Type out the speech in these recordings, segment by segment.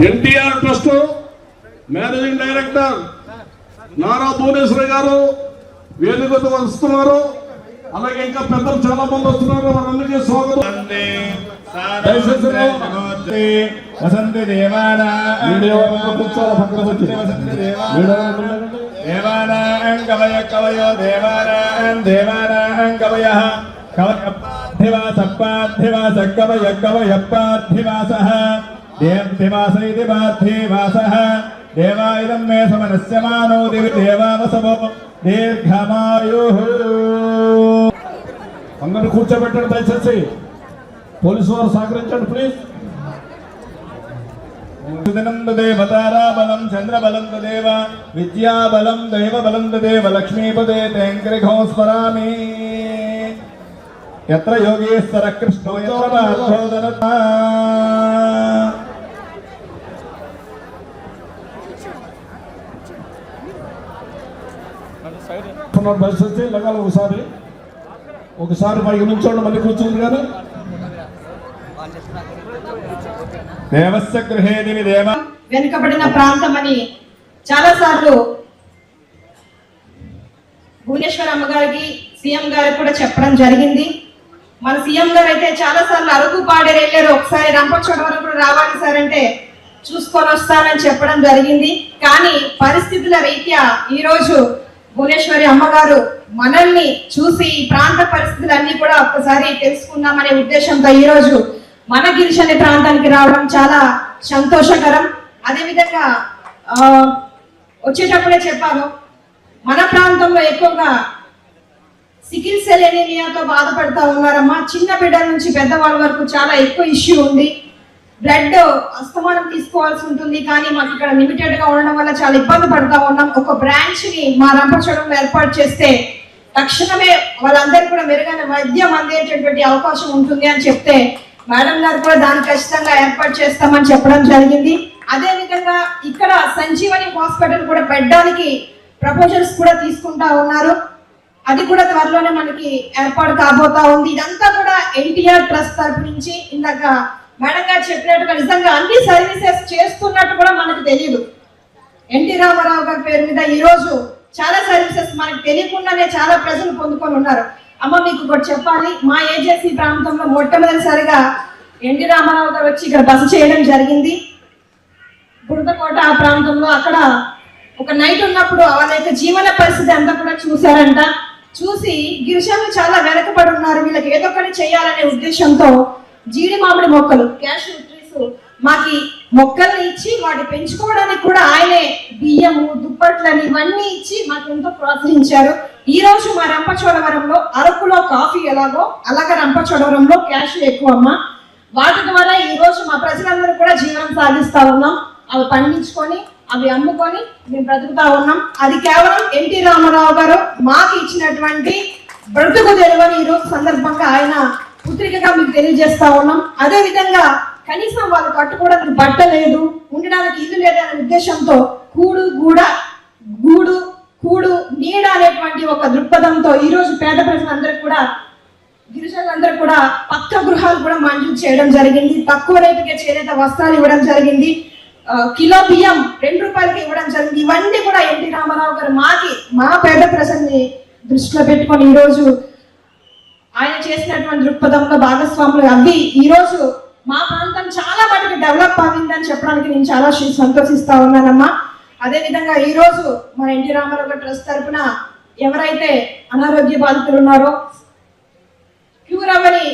NTR trust managing director Nara Bhuvaneshwari garu వేదికకు వస్తున్నారు. అలాగే ఇంకా పెద్దలు చాలా మంది వస్తున్నారు. వారందరికీ స్వాగతం. వసంతి దేవానాం కవయ కవయో దేవానాం దేవానాం కవయ కవయపార్థివాస పార్థివాస కవయ కవయపార్థివాస దేవాస ఇది పార్థివాస దేవాయుధం మే సమనస్యమానో దివి దేవావసవో దీర్ఘమాయు. అందరూ కూర్చోబెట్టండి దయచేసి. పోలీసు వారు సహకరించండి ప్లీజ్. దేవతారాబలం చంద్రబలం తదేవ విద్యాబలం దైవబలం తదేవ లక్ష్మీపదే తేంకరిఘో స్మరామి. యత్ర యోగేశ్వర కృష్ణో యత్ర పార్థోదరతా. దయచేసి లగాలి. ఒకసారి పైకి నుంచోండి, మళ్ళీ కూర్చుంది కానీ. వెనుకబడిన ప్రాంతం అని చాలా సార్లు భువనేశ్వరి అమ్మగారికి సీఎం గారికి కూడా చెప్పడం జరిగింది. మన సీఎం గారు అయితే చాలా సార్లు అరకు పాడేరు వెళ్ళారు. ఒకసారి రంపచోడవరం కూడా రావాలి సార్ అంటే చూసుకొని వస్తానని చెప్పడం జరిగింది. కానీ పరిస్థితుల రీత్యా ఈ రోజు భువనేశ్వరి అమ్మగారు మనల్ని చూసి ఈ ప్రాంత పరిస్థితులన్నీ కూడా ఒక్కసారి తెలుసుకుందామనే ఉద్దేశంతో ఈ రోజు మన గిరిజన ప్రాంతానికి రావడం చాలా సంతోషకరం. అదేవిధంగా వచ్చేటప్పుడే చెప్పాను, మన ప్రాంతంలో ఎక్కువగా సికిల్ సెల్ ఎనీమియాతో బాధపడుతూ ఉన్నారమ్మా. చిన్న బిడ్డల నుంచి పెద్దవాళ్ళ వరకు చాలా ఎక్కువ ఇష్యూ ఉంది. బ్లడ్ అస్తమానం తీసుకోవాల్సి ఉంటుంది. కానీ మాకు ఇక్కడ లిమిటెడ్ గా ఉండడం వల్ల చాలా ఇబ్బంది పడుతూ ఉన్నాం. ఒక బ్రాంచ్ ని మా రంపచోడవరంలో ఏర్పాటు చేస్తే తక్షణమే వాళ్ళందరికీ కూడా మెరుగైన వైద్యం అందేటటువంటి అవకాశం ఉంటుంది అని చెప్తే మేడం గారు కూడా దాన్ని ఖచ్చితంగా ఏర్పాటు చేస్తామని చెప్పడం జరిగింది. అదే విధంగా ఇక్కడ సంజీవని హాస్పిటల్ కూడా పెట్టడానికి ప్రపోజల్స్ కూడా తీసుకుంటా ఉన్నారు. అది కూడా త్వరలోనే మనకి ఏర్పాటు కాబోతా ఉంది. ఇదంతా కూడా ఎన్టీఆర్ ట్రస్ట్ తరపు నుంచి ఇందాక మేడం గారు చెప్పినట్టుగా నిజంగా అన్ని సర్వీసెస్ చేస్తున్నట్టు కూడా మనకు తెలియదు. ఎన్టీ రామారావు గారి పేరు మీద ఈ రోజు చాలా సర్వీసెస్ మనకు తెలియకుండానే చాలా ప్రజలు పొందుకొని ఉన్నారు. అమ్మ మీకు ఒకటి చెప్పాలి, మా ఏజెన్సీ ప్రాంతంలో మొట్టమొదటిసారిగా ఎన్టీ రామారావు గారు వచ్చి ఇక్కడ బస చేయడం జరిగింది. బురదకోట ఆ ప్రాంతంలో అక్కడ ఒక నైట్ ఉన్నప్పుడు వాళ్ళ యొక్క జీవన పరిస్థితి అంతా కూడా చూశారంట. చూసి గిరిజనులు చాలా వెనకబడి ఉన్నారు, వీళ్ళకి ఏదో ఒకటి చేయాలనే ఉద్దేశంతో జీడి మామిడి మొక్కలు క్యాషూ ట్రీస్ మాకి మొక్కల్ని ఇచ్చి వాటి పెంచుకోవడానికి కూడా ఆయనే బియ్యము దుప్పట్లని ఇవన్నీ ఇచ్చి మాకు ఎంతో ప్రోత్సహించారు. ఈ రోజు మా రంపచోడవరంలో అరకులో కాఫీ ఎలాగో అలాగే రంపచోడవరంలో క్యాషూ ఎక్కువ అమ్మ. వాటి ద్వారా ఈ రోజు మా ప్రజలందరూ కూడా జీవనం సాగిస్తా ఉన్నాం. అవి పండించుకొని అవి అమ్ముకొని మేము బ్రతుకుతా ఉన్నాం. అది కేవలం ఎన్టీ రామారావు గారు మాకు ఇచ్చినటువంటి బ్రతుకు తెరువని ఈ రోజు సందర్భంగా ఆయన పుత్రికగా మీకు తెలియజేస్తా ఉన్నాం. అదే విధంగా కనీసం వాళ్ళు కట్టుకోవడానికి బట్ట లేదు, ఉండడానికి ఇల్లు లేదనే ఉద్దేశంతో కూడు గూడ గూడు కూడు నీడ అనేటువంటి ఒక దృక్పథంతో ఈ రోజు పేద ప్రజలందరికీ కూడా గిరిజనులందరూ కూడా పక్క గృహాలు కూడా మంజూరు చేయడం జరిగింది. తక్కువ రేటుకే చేనేత వస్త్రాలు ఇవ్వడం జరిగింది. కిలో బియ్యం 2 రూపాయలకి ఇవ్వడం జరిగింది. ఇవన్నీ కూడా ఎన్టీ రామారావు గారు మా పేద ప్రజల్ని దృష్టిలో పెట్టుకొని ఈ రోజు ఆయన చేసినటువంటి దృక్పథంలో భాగస్వాములు అవి ఈ రోజు మా ప్రాంతం చాలా మటుకు డెవలప్ అయిందని చెప్పడానికి నేను చాలా సంతోషిస్తా ఉన్నానమ్మా. అదే విధంగా ఈ రోజు మన ఎన్టీ రామారావు గారి ట్రస్ట్ తరఫున ఎవరైతే అనారోగ్య బాధితులు ఉన్నారో, క్యూర్ అవ్వని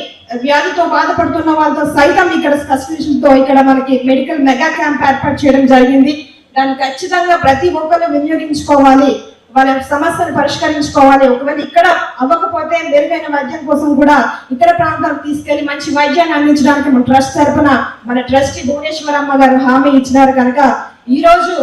వ్యాధితో బాధపడుతున్న వాళ్ళతో సైతం ఇక్కడ సబ్స్క్రిప్షన్తో ఇక్కడ మనకి మెడికల్ మెగా క్యాంప్ ఏర్పాటు చేయడం జరిగింది. దాన్ని ఖచ్చితంగా ప్రతి ఒక్కరు వినియోగించుకోవాలి, వాళ్ళ సమస్యను పరిష్కరించుకోవాలి. ఒకవేళ ఇక్కడ అవ్వకపోతే మెరుగైన వైద్యం కోసం కూడా ఇతర ప్రాంతాలకు తీసుకెళ్లి మంచి వైద్యాన్ని అందించడానికి మన ట్రస్ట్ తరఫున మన ట్రస్టీ భువనేశ్వరమ్మ గారు హామీ ఇచ్చినారు. కనుక ఈ రోజు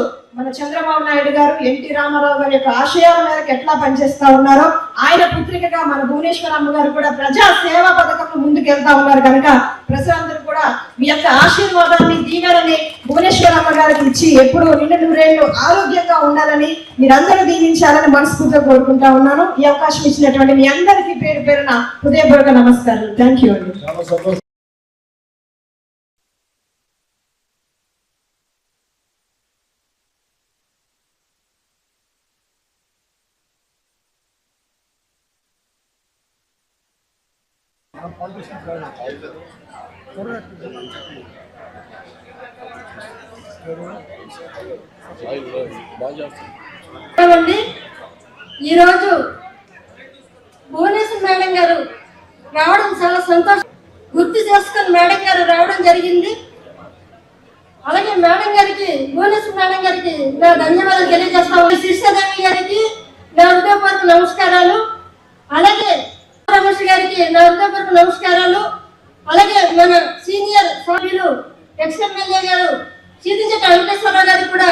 మన చంద్రబాబు నాయుడు గారు ఎన్టీ రామారావు గారి యొక్క ఆశయాల మేరకు ఎట్లా పనిచేస్తా ఉన్నారో ఆయన పుత్రికగా మన భువనేశ్వరమ్మ గారు కూడా ప్రజా సేవా పథకంలో ముందుకెళ్తా ఉన్నారు కనుక ప్రజలందరూ కూడా మీ యొక్క ఆశీర్వాదాన్ని దీవెనని భువనేశ్వరమ్మ గారికి ఇచ్చి ఎప్పుడు నిండు నూరేళ్లు ఆరోగ్యంగా ఉండాలని మీరందరూ దీవించాలని మనస్ఫూర్తిగా కోరుకుంటా ఉన్నాను. ఈ అవకాశం ఇచ్చినటువంటి మీ అందరికీ పేరు పేరున హృదయపూర్వక నమస్కారాలు. థ్యాంక్ యూ అండి. చాలా సంతోషం. ఈరోజు భువనేశ్వర్ మేడం గారు రావడం చాలా సంతోషం. గుర్తు చేసుకుని మేడం గారు రావడం జరిగింది. అలాగే మేడం గారికి, భువనేశ్వర్ మేడం గారికి నా ధన్యవాదాలు తెలియజేస్తాము. శిష్యదేవి గారికి నా హృదయపూర్వక నమస్కారాలు. అలాగే రమేష్ గారికి నా హృదయపూర్వక నమస్కారాలు. అలాగే మన సీనియర్ సభ్యులు ఎక్స్-ఎమ్మెల్యే గారు సీదించట వెంకటేశ్వరరావు గారికి కూడా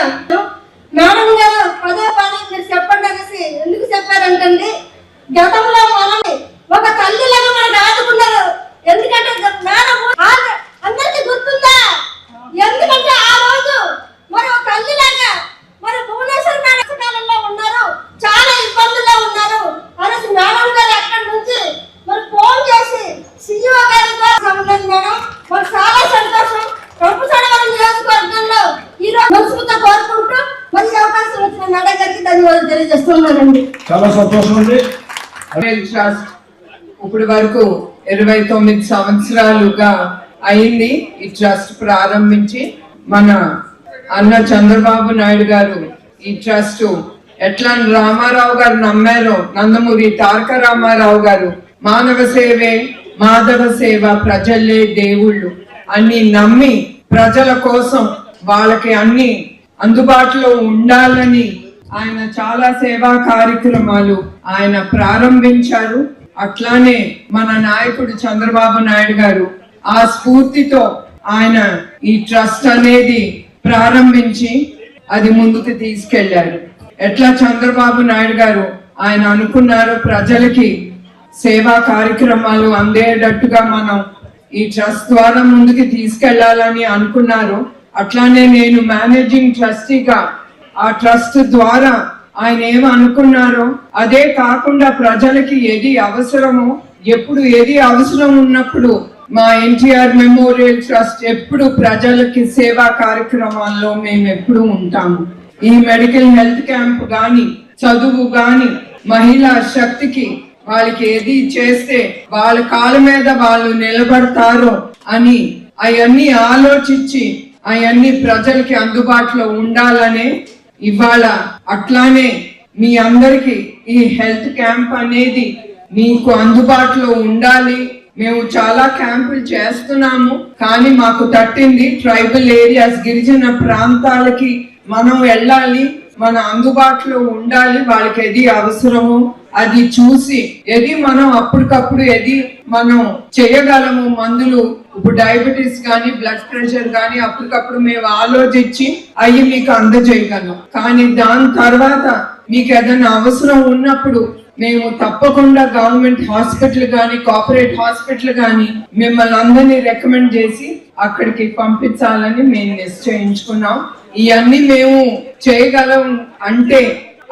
మేడం గారు పదే మీరు చెప్పండి అనేసి ఎందుకు చెప్పారంటండి, గతంలో మనల్ని ఒక తల్లిలాగా మనకు ఆదుకున్నారు. ఎందుకంటే మేడం అందరికీ గుర్తుందా? ఎందుకంటే ఆ రోజు మరి ఒక తల్లిలాగా మరి భువనేశ్వర్ మేడం ఉన్నారు, చాలా ఇబ్బందుల్లో ఉన్నారు అనేసి మేడం గారు అక్కడి నుంచి మరి ఫోన్ చేసి సీఈఓ గారి మేడం మరి చాలా సంతోషం. రంపచోడవరం నియోజకవర్గంలో ఈ రోజు మనసుతో కోరుకుంటూ మరి అవకాశం వచ్చిన మేడం గారికి ధన్యవాదాలు తెలియజేస్తున్నానండి. చాలా సంతోషం అండి. ట్రస్ట్ ఇప్పుడు వరకు 29 సంవత్సరాలుగా అయింది ఈ ట్రస్ట్ ప్రారంభించి. మన అన్న చంద్రబాబు నాయుడు గారు ఈ ట్రస్ట్ ఎట్లా రామారావు గారు నమ్మారో, నందమూరి తారక రామారావు గారు మానవ సేవే మాధవ సేవ, ప్రజలే దేవుళ్ళు అన్ని నమ్మి ప్రజల కోసం వాళ్ళకి అన్ని అందుబాటులో ఉండాలని ఆయన చాలా సేవా కార్యక్రమాలు ఆయన ప్రారంభించారు. అట్లానే మన నాయకుడు చంద్రబాబు నాయుడు గారు ఆ స్ఫూర్తితో ఆయన ఈ ట్రస్ట్ అనేది ప్రారంభించి అది ముందుకు తీసుకెళ్లారు. ఎట్లా చంద్రబాబు నాయుడు గారు ఆయన అనుకున్నారు ప్రజలకి సేవా కార్యక్రమాలు అందేటట్టుగా మనం ఈ ట్రస్ట్ ద్వారా ముందుకు తీసుకెళ్లాలని అనుకున్నారు. అట్లానే నేను మేనేజింగ్ ట్రస్టీగా ఆ ట్రస్ట్ ద్వారా ఆయన ఏమి అనుకున్నారో అదే కాకుండా ప్రజలకి ఏది అవసరమో, ఎప్పుడు ఏది అవసరం ఉన్నప్పుడు మా ఎన్టీఆర్ మెమోరియల్ ట్రస్ట్ ఎప్పుడు ప్రజలకి సేవా కార్యక్రమాల్లో మేము ఎప్పుడు ఉంటాము. ఈ మెడికల్ హెల్త్ క్యాంప్ గాని, చదువు గాని, మహిళా శక్తికి వాళ్ళకి ఏది చేస్తే వాళ్ళ కాళ్ళ మీద వాళ్ళు నిలబడతారో అని అవన్నీ ఆలోచించి అవన్నీ ప్రజలకి అందుబాటులో ఉండాలనే ఇవాళ అట్లానే మీ అందరికి ఈ హెల్త్ క్యాంప్ అనేది మీకు అందుబాటులో ఉండాలి. మేము చాలా క్యాంపులు చేస్తున్నాము, కానీ మాకు తట్టింది ట్రైబల్ ఏరియాస్, గిరిజన ప్రాంతాలకి మనం వెళ్ళాలి, మన అందుబాటులో ఉండాలి. వాళ్ళకి ఏది అవసరమో అది చూసి ఏది మనం అప్పటికప్పుడు ఏది మనం చేయగలము, మందులు ఇప్పుడు డయాబెటీస్ కానీ బ్లడ్ ప్రెషర్ కానీ అప్పటికప్పుడు మేము ఆలోచించి అవి మీకు అందజేయగలం. కానీ దాని తర్వాత మీకు ఏదైనా అవసరం ఉన్నప్పుడు మేము తప్పకుండా గవర్నమెంట్ హాస్పిటల్ కానీ, కార్పొరేట్ హాస్పిటల్ కానీ మిమ్మల్ని అందరినీ రికమెండ్ చేసి అక్కడికి పంపించాలని మేము నిశ్చయించుకున్నాం. ఇవన్నీ మేము చేయగలం అంటే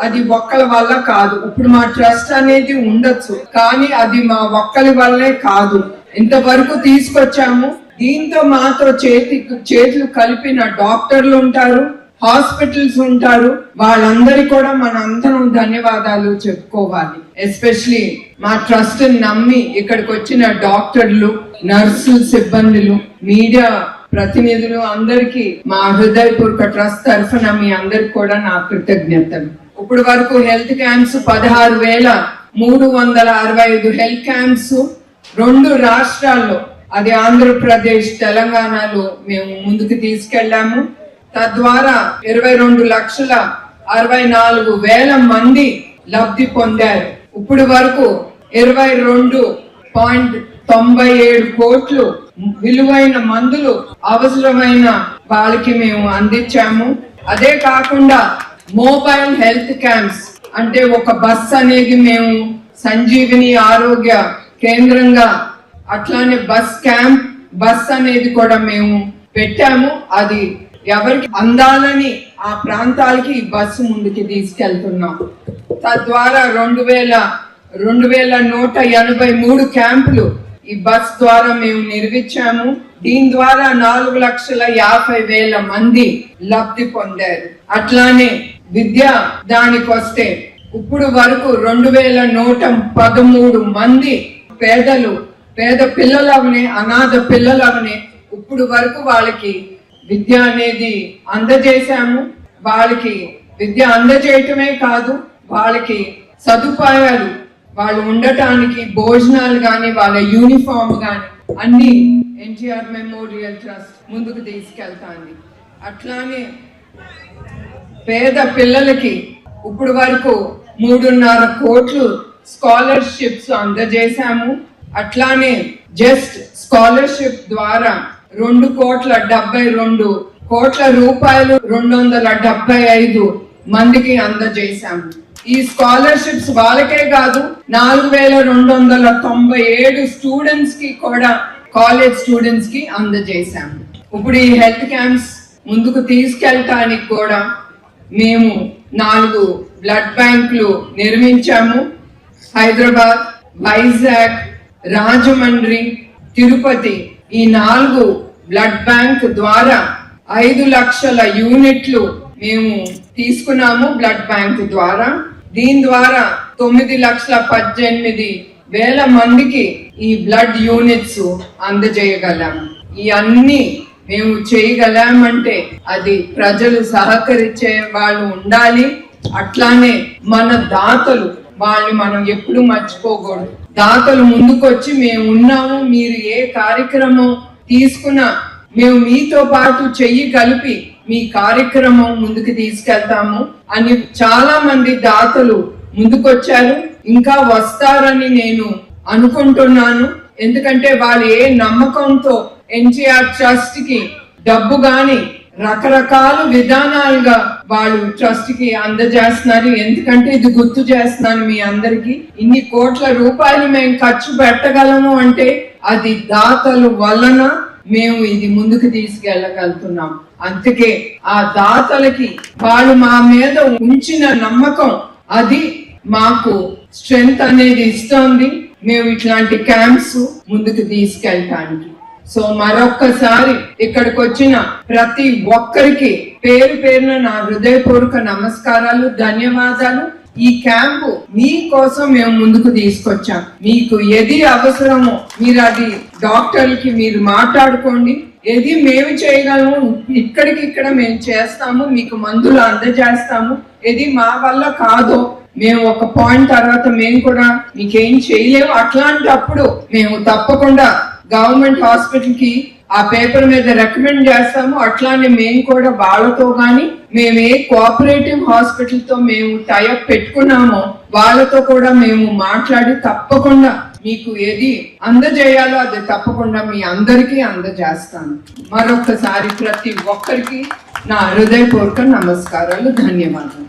అది ఒక్కల వల్ల కాదు. ఇప్పుడు మా ట్రస్ట్ అనేది ఉండొచ్చు, కానీ అది మా ఒక్కరి వల్లే కాదు. ఇంతవరకు తీసుకొచ్చాము. దీంతో మాతో చేతులు కలిపిన డాక్టర్లు ఉంటారు, హాస్పిటల్స్ ఉంటారు. వాళ్ళందరికీ కూడా మన అందరం ధన్యవాదాలు చెప్పుకోవాలి. ఎస్పెషలీ మా ట్రస్ట్ నమ్మి ఇక్కడికి వచ్చిన డాక్టర్లు, నర్సులు, సిబ్బందులు, మీడియా ప్రతినిధులు అందరికీ మా హృదయపూర్వక ట్రస్ట్ తరఫున మీ అందరికి కూడా నా కృతజ్ఞతలు. ఇప్పుడు వరకు హెల్త్ క్యాంప్స్ 16,365 హెల్త్ క్యాంప్స్ 2 రాష్ట్రాల్లో, అది ఆంధ్రప్రదేశ్, తెలంగాణలో మేము ముందుకు తీసుకెళ్లాము. తద్వారా 22,64,000 మంది లబ్ధి పొందారు. ఇప్పుడు వరకు 22.97 కోట్లు విలువైన మందులు అవసరమైన వాళ్ళకి మేము అందించాము. అదే కాకుండా మొబైల్ హెల్త్ క్యాంప్స్ అంటే ఒక బస్ అనేది మేము సంజీవిని ఆరోగ్య కేంద్రంగా అట్లానే బస్ అనేది కూడా మేము పెట్టాము. అది ఎవరికి అందాలని ఆ ప్రాంతాలకి ఈ బస్సు ముందుకి తీసుకెళ్తున్నాం. తద్వారా 2183 క్యాంపులు ఈ బస్ ద్వారా మేము నిర్మించాము. దీని ద్వారా 4,50,000 మంది లబ్ధి పొందారు. అట్లానే విద్య దానికి వస్తే ఇప్పుడు వరకు 2,113 మంది పేద పిల్లలవనే అనాథ పిల్లలవనే ఇప్పుడు వరకు వాళ్ళకి విద్య అనేది అందజేశాము. వాళ్ళకి విద్య అందజేయటమే కాదు, వాళ్ళకి సదుపాయాలు, వాళ్ళు ఉండటానికి భోజనాలు కానీ వాళ్ళ యూనిఫామ్ కానీ అన్ని ఎన్టీఆర్ మెమోరియల్ ట్రస్ట్ ముందుకు తీసుకెళ్తాంది. అట్లానే పేద పిల్లలకి ఇప్పుడు వరకు 3.5 కోట్లు స్కాలర్షిప్స్ అందజేశాము. అట్లానే జస్ట్ స్కాలర్షిప్ ద్వారా 2,72,00,00,000 రూపాయలు 275 మందికి అందజేశాము. ఈ స్కాలర్షిప్స్ వాళ్ళకే కాదు, 4,297 స్టూడెంట్స్ కి కూడా, కాలేజ్ స్టూడెంట్స్ కి అందజేశాము. ఇప్పుడు ఈ హెల్త్ క్యాంప్స్ ముందుకు తీసుకెళ్ళటానికి కూడా మేము 4 బ్లడ్ బ్యాంకులు నిర్మించాము. హైదరాబాద్, వైజాగ్, రాజమండ్రి, తిరుపతి ఈ 4 బ్లడ్ బ్యాంక్ ద్వారా 5 లక్షల యూనిట్లు మేము తీసుకున్నాము బ్లడ్ బ్యాంక్ ద్వారా. దీని ద్వారా 9,18,000 మందికి ఈ బ్లడ్ యూనిట్స్ అందజేయగలము. ఈ అన్ని మేము చేయగలమంటే అది ప్రజలు సహకరించే వాళ్ళు ఉండాలి. అట్లానే మన దాతలు, వాళ్ళని మనం ఎప్పుడు మర్చిపోకూడదు. దాతలు ముందుకొచ్చి మేము ఉన్నాము, మీరు ఏ కార్యక్రమం తీసుకున్నా మేము మీతో పాటు చెయ్యి కలిపి మీ కార్యక్రమం ముందుకు తీసుకెళ్తాము అని చాలా మంది దాతలు ముందుకొచ్చారు. ఇంకా వస్తారని నేను అనుకుంటున్నాను. ఎందుకంటే వాళ్ళు ఏ నమ్మకంతో ఎన్టీఆర్ ట్రస్ట్ కి డబ్బు గాని రకరకాల విధానాలుగా వాళ్ళు ట్రస్ట్ కి అందజేస్తున్నారు. ఎందుకంటే ఇది గుర్తు చేస్తున్నాను మీ అందరికి, ఇన్ని కోట్ల రూపాయలు మేము ఖర్చు పెట్టగలము అంటే అది దాతల వలన మేము ఇది ముందుకు తీసుకెళ్ళగలుగుతున్నాం. అందుకే ఆ దాతలకి వాళ్ళు మా మీద ఉంచిన నమ్మకం అది మాకు స్ట్రెంగ్త్ అనేది ఇస్తోంది మేము ఇట్లాంటి క్యాంప్స్ ముందుకు తీసుకెళ్ళటానికి. సో మరొక్కసారి ఇక్కడికి వచ్చిన ప్రతి ఒక్కరికి పేరు పేరున నా హృదయపూర్వక నమస్కారాలు, ధన్యవాదాలు. ఈ క్యాంపు మీకోసం మేము ముందుకు తీసుకొచ్చాం. మీకు ఏది అవసరమో మీరు అది డాక్టర్లకి మీరు మాట్లాడుకోండి. ఏది మేము చేయగలము ఇక్కడ మేము చేస్తాము, మీకు మందులు అందజేస్తాము. ఏది మా వల్ల కాదో మేము ఒక పాయింట్ తర్వాత మేము కూడా మీకేం చేయలేము, అట్లాంటప్పుడు మేము తప్పకుండా గవర్నమెంట్ హాస్పిటల్ కి ఆ పేపర్ మీద రికమెండ్ చేస్తాము. అట్లానే మేము కూడా వాళ్ళతో గాని మేము ఏ కోఆపరేటివ్ హాస్పిటల్ తో మేము టైఅప్ పెట్టుకున్నామో వాళ్ళతో కూడా మేము మాట్లాడి తప్పకుండా మీకు ఏది అందజేయాలో అది తప్పకుండా మీ అందరికీ అందజేస్తాను. మరొకసారి ప్రతి ఒక్కరికి నా హృదయపూర్వక నమస్కారాలు, ధన్యవాదాలు.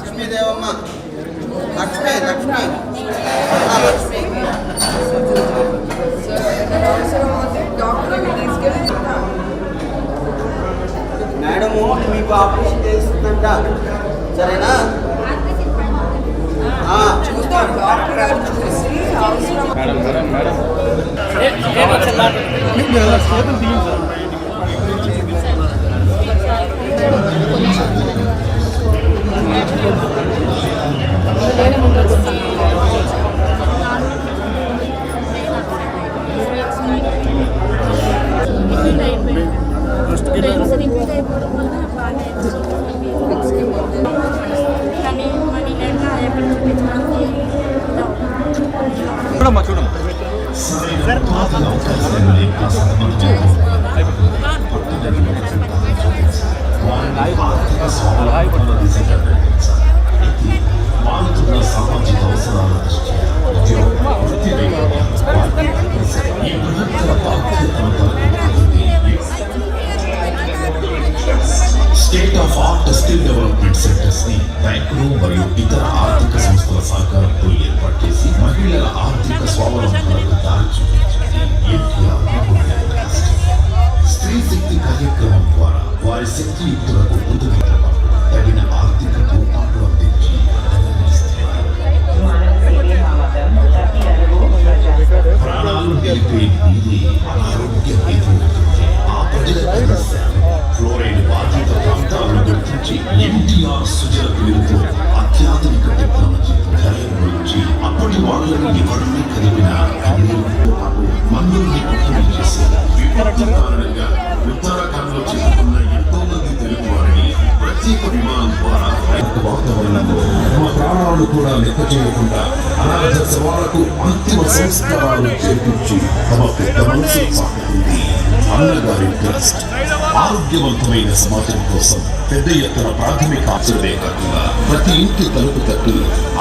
లక్ష్మీదేవమ్మ లక్ష్మి లక్ష్మి ఆ, లక్ష్మి మేడము మీకు ఆపరేషన్ చేస్తుందంట సరేనా చూస్తాను డాక్టర్ గారు చూసి కానీ మనీ లేక ఎక్కడ చూపించడానికి చూడమ్మా చూడమ్మా మారుతున్న సామాజిక అవసరాల దృష్ట్యా ఉద్యోగ వృత్తిపై ఈ బృహత్తర బాధ్యతను state of art skill development centres ని బ్యాంకులు మరియు ఇతర ఆర్థిక సంస్థల సహకారంతో ఏర్పాటు చేసి మహిళల ఆర్థిక స్వావలంబనకు దారి చూపించింది ఎన్టీఆర్ మెమోరియల్ ట్రస్ట్. స్త్రీ శక్తి కార్యక్రమం ద్వారా వారి శక్తియుక్తులకు ఉదయం తగిన ఆర్థిక తోడ్పాటు అందించి ప్రాణాలు నిలిపే నీరే అనారోగ్య ఎదురవుతుంది. ఆ ప్రజల ఫ్లోరైడ్ బాధిత ప్రాంతాలను గుర్తించి ఎన్టీఆర్ సుజల పేరుతో అత్యాధునిక టెక్నాలజీ ధైర్యించి అప్పటి వాళ్ళని ఎవరిని కలిపిన మందుల్ని పంపిణీ చేసి విపత్తు కారణంగా ఉత్తరాఖండ్లో చిక్కుకున్న ఎంతో మంది తెలుగు వారిని ప్రత్యేక విమానం ద్వారా వాతావరణంలో తమ ప్రాణాలు కూడా లెక్క చేయకుండా అనాథ శవాలకు అంతిమ సంస్కారాలు చేర్పించి తమ పెద్ద మనసు సాగుతుంది అన్నగారి ట్రస్ట్. ఆరోగ్యవంతమైన సమాజం కోసం పెద్ద ఎత్తున ప్రాథమిక ఆచరణే కాకుండా ప్రతి ఇంటి తలుపు తట్టు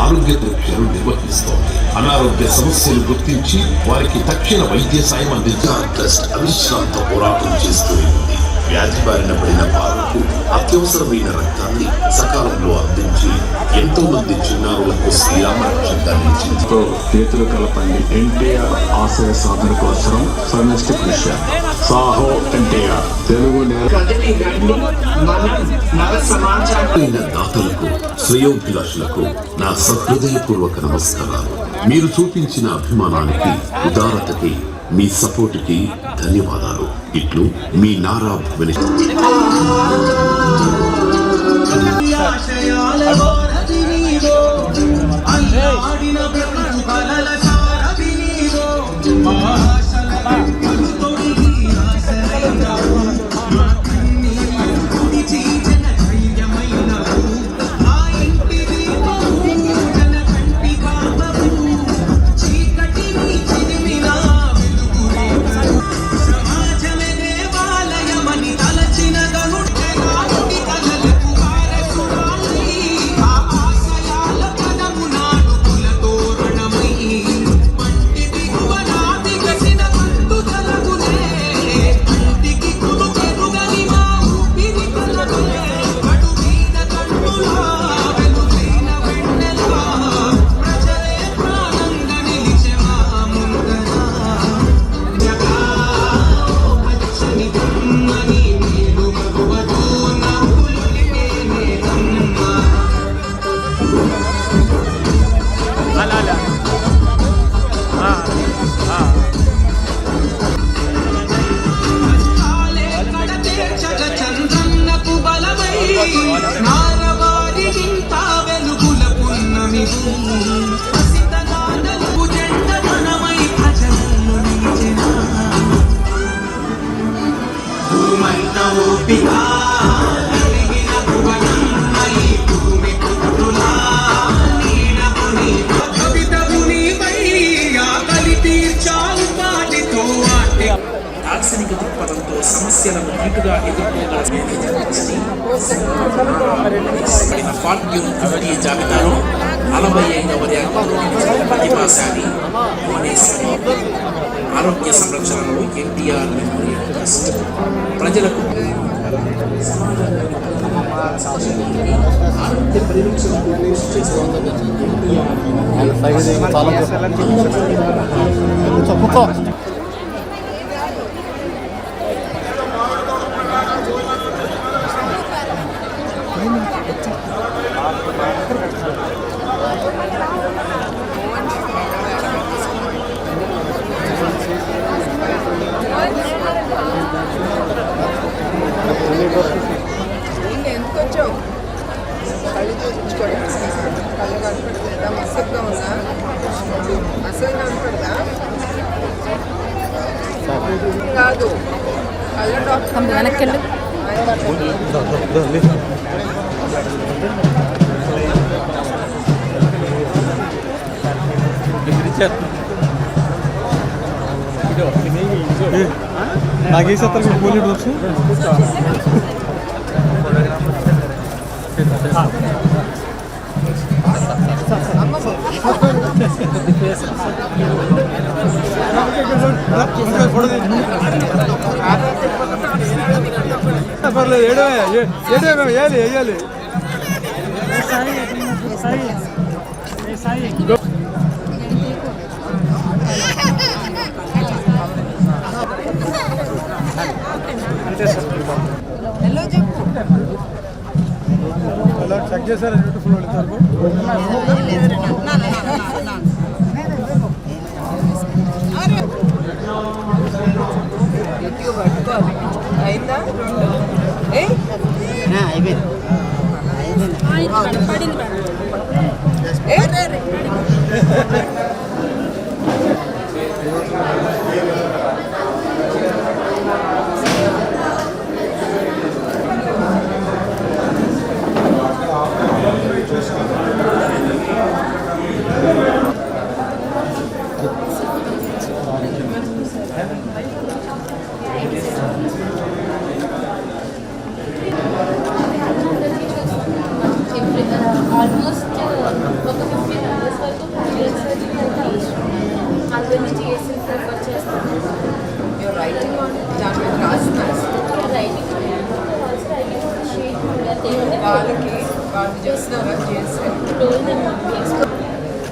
ఆరోగ్య పరీక్షలు నిర్వహిస్తోంది. అనారోగ్య సమస్యలు గుర్తించి వారికి తక్షణ వైద్య సాయం అందించే ట్రస్ట్ అవిశ్రాంత పోరాటం చేస్తూ ఉంది. వ్యాధి బారిన పడిన వారికి అత్యవసరమైన రక్తాన్ని సకాలంలో అందించి ఎంతో మంది చిన్నారులకు శ్రీరామ రక్షంగా నిలిచింది. చేతులు కలపండి. ఎన్టీఆర్ ఆశయ సాధన కోసం సమిష్టి కృషి. సాహో ఎన్టీఆర్ తెలుగు దాతలకు శ్రేయోభిలాషులకు నా సహృదయపూర్వక నమస్కారాలు. మీరు చూపించిన అభిమానానికి ఉదారతకి మీ సపోర్టుకి ధన్యవాదాలు. ఇట్లు మీ నారా భువనేశ్వర్. దార్శనిక దృక్పథంతో సమస్యలను నీటుగా ఎదుర్కోగలిగిన ఫార్ట్యూన్ కమిటీ జాబితాలో 45వ ర్యాంకులో ప్రతిభాశాలి భువనేశ్వరి. ఆరోగ్య సంరక్షణలో ఎన్టీఆర్ మెమోరియల్ ట్రస్ట్ ప్రజలకు సమాజానికి సమస్యలని ఆరోగ్య పరిరక్షణకు కృషి చేస్తున్న ఎంత వచ్చావు కళ్ళు చూపించుకోవడం కళ్ళు కనపడలేదా మసగ్గా ఉందా అసలు కనపడదా కాదు కళ్ళ డాక్టర్ వెనక్కి నాగేశ్వర పోలీడు వచ్చి పర్లేదు వేయాలి వేయాలి చెక్ చేశారు బ్యూటిఫుల్ అయిందా ఆల్మోస్ట్ ఒక 50 మెంబర్స్ వరకు అందరి నుంచి ఏసీ ప్రిఫర్ చేస్తాను. రైటింగ్ దాని మీద రాస్తున్నారు రైటింగ్ షీట్ వాళ్ళకి వాళ్ళు చేస్తున్నారా చేస్తే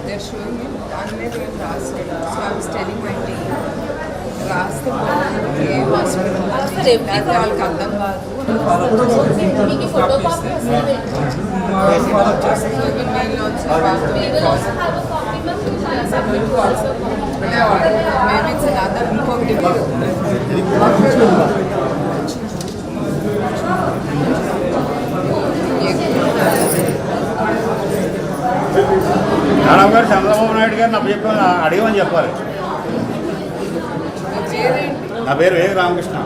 they're showing me దాని మీద ఏం రాస్తాడు. So I was telling my team రాస్తే ఏ హాస్పిటల్ లేకపోతే వాళ్ళకి అర్థం కాదు. మీకు ఫోటో కాపీ వస్తుంది. Maybe it's another ఇంకొకటి మేడం గారు చంద్రబాబు నాయుడు గారు నా చెప్పి అడిగమని చెప్పాలి. నా పేరు వేగి రామకృష్ణ.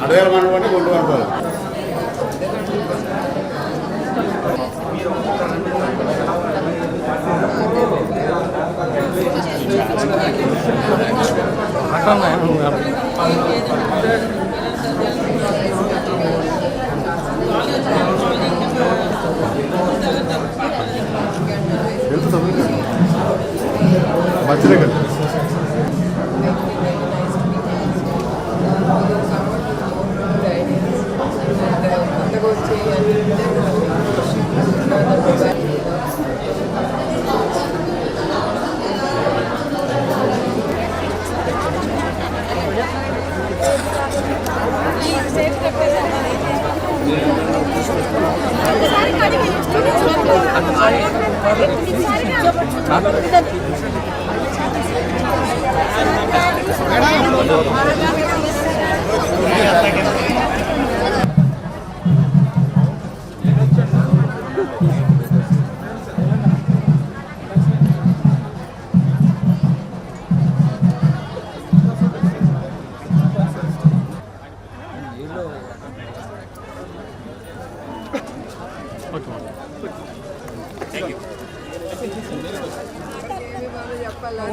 అడవేల మండలం అంటే గుంటూరు అంటారు. మంచిదే కదా.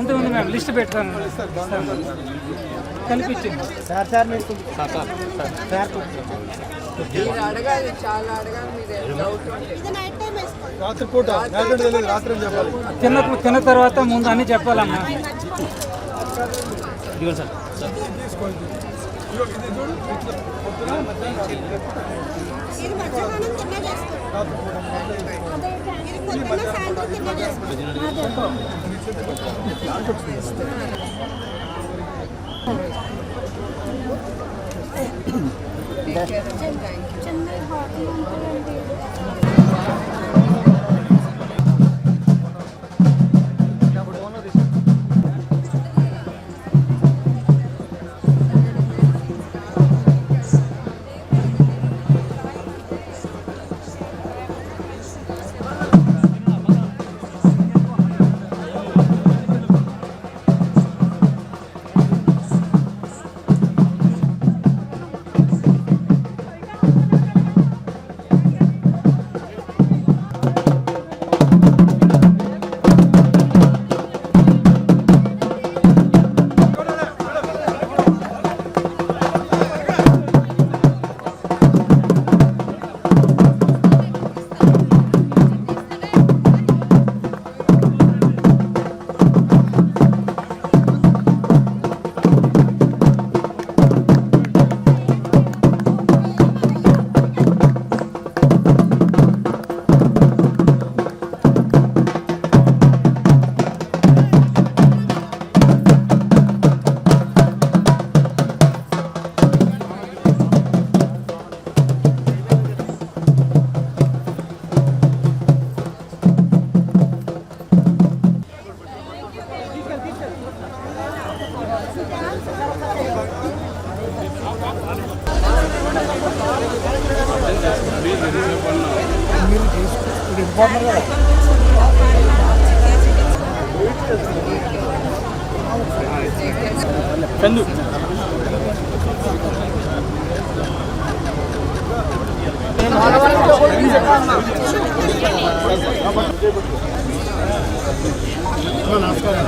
ఉంటుంది మ్యామ్, లిస్ట్ పెట్టాను కనిపించింది సార్. సార్ మీకు అడగాలి, చాలా అడగాలి. మీరు డౌట్ రాత్రిపూట రాత్రి చెప్పాలి. తిన్న తర్వాత ముందు అన్నీ చెప్పాలమ్మా. తీసుకోండి. చెన్నై హాట్ నమస్కారం.